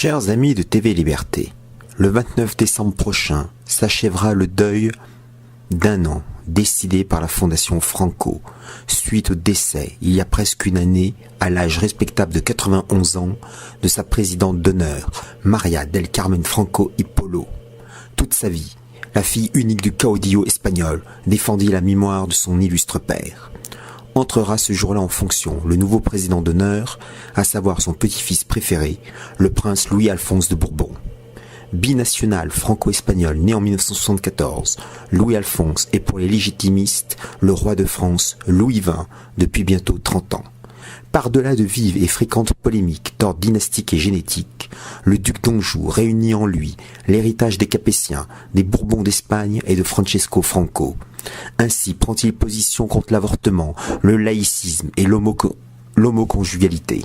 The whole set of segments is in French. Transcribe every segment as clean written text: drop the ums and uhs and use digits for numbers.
Chers amis de TV Liberté, le 29 décembre prochain s'achèvera le deuil d'un an décidé par la Fondation Franco, suite au décès, il y a presque une année, à l'âge respectable de 91 ans, de sa présidente d'honneur, María del Carmen Franco y Polo. Toute sa vie, la fille unique du caudillo espagnol défendit la mémoire de son illustre père. Entrera ce jour-là en fonction le nouveau président d'honneur, à savoir son petit-fils préféré, le prince Louis-Alphonse de Bourbon. Binational franco-espagnol né en 1974, Louis-Alphonse est pour les légitimistes le roi de France Louis XX depuis bientôt 30 ans. Par-delà de vives et fréquentes polémiques d'ordre dynastique et génétique, le duc d'Anjou réunit en lui l'héritage des Capétiens, des Bourbons d'Espagne et de Francesco Franco. Ainsi prend-il position contre l'avortement, le laïcisme et l'homoconjugalité.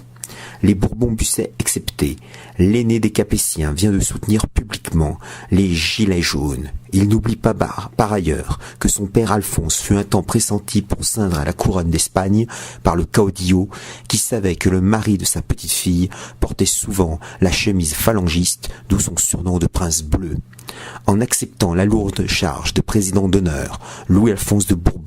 Les Bourbons-Busset exceptés, l'aîné des Capétiens vient de soutenir publiquement les Gilets jaunes. Il n'oublie pas par ailleurs que son père Alphonse fut un temps pressenti pour ceindre à la couronne d'Espagne par le caudillo qui savait que le mari de sa petite-fille portait souvent la chemise phalangiste, d'où son surnom de prince bleu. En acceptant la lourde charge de président d'honneur, Louis-Alphonse de Bourbon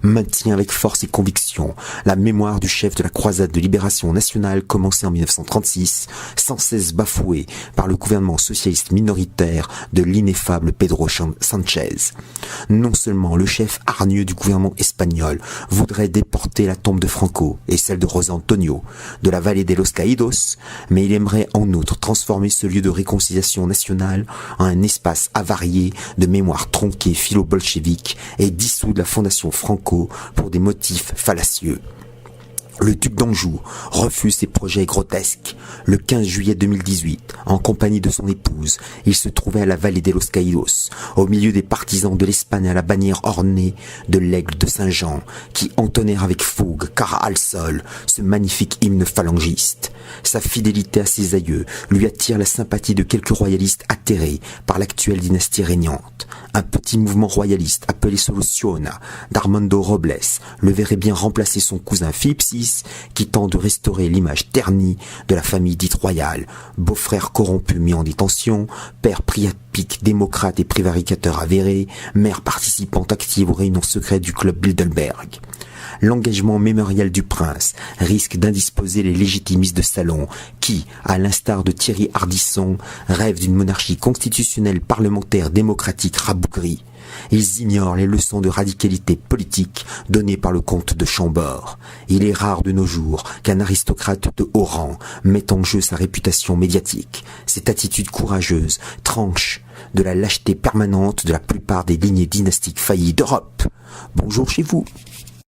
maintient avec force et conviction la mémoire du chef de la croisade de libération nationale commencée en 1936, sans cesse bafouée par le gouvernement socialiste minoritaire de l'ineffable Pedro Sanchez. Non seulement le chef hargneux du gouvernement espagnol voudrait déporter la tombe de Franco et celle de José Antonio de la vallée de los Caídos, mais il aimerait en outre transformer ce lieu de réconciliation nationale en un espace avarié de mémoire tronquée philo-bolchevique et dissoudre la Fondation Franco pour des motifs fallacieux. Le duc d'Anjou refuse ces projets grotesques. Le 15 juillet 2018, en compagnie de son épouse, il se trouvait à la vallée de los Caídos, au milieu des partisans de l'Espagne à la bannière ornée de l'aigle de Saint-Jean, qui entonnèrent avec fougue, cara al sol, ce magnifique hymne phalangiste. Sa fidélité à ses aïeux lui attire la sympathie de quelques royalistes atterrés par l'actuelle dynastie régnante. Un petit mouvement royaliste appelé Soluciona d'Armando Robles le verrait bien remplacer son cousin Philippe VI, qui tente de restaurer l'image ternie de la famille dite royale, beau-frère corrompu mis en détention, père priapique démocrate et prévaricateur avéré, mère participante active aux réunions secrètes du club Bilderberg. L'engagement mémorial du prince risque d'indisposer les légitimistes de salon qui, à l'instar de Thierry Ardisson, rêvent d'une monarchie constitutionnelle parlementaire démocratique rabougrie. Ils ignorent les leçons de radicalité politique données par le comte de Chambord. Il est rare de nos jours qu'un aristocrate de haut rang mette en jeu sa réputation médiatique. Cette attitude courageuse tranche de la lâcheté permanente de la plupart des lignées dynastiques faillies d'Europe. Bonjour chez vous.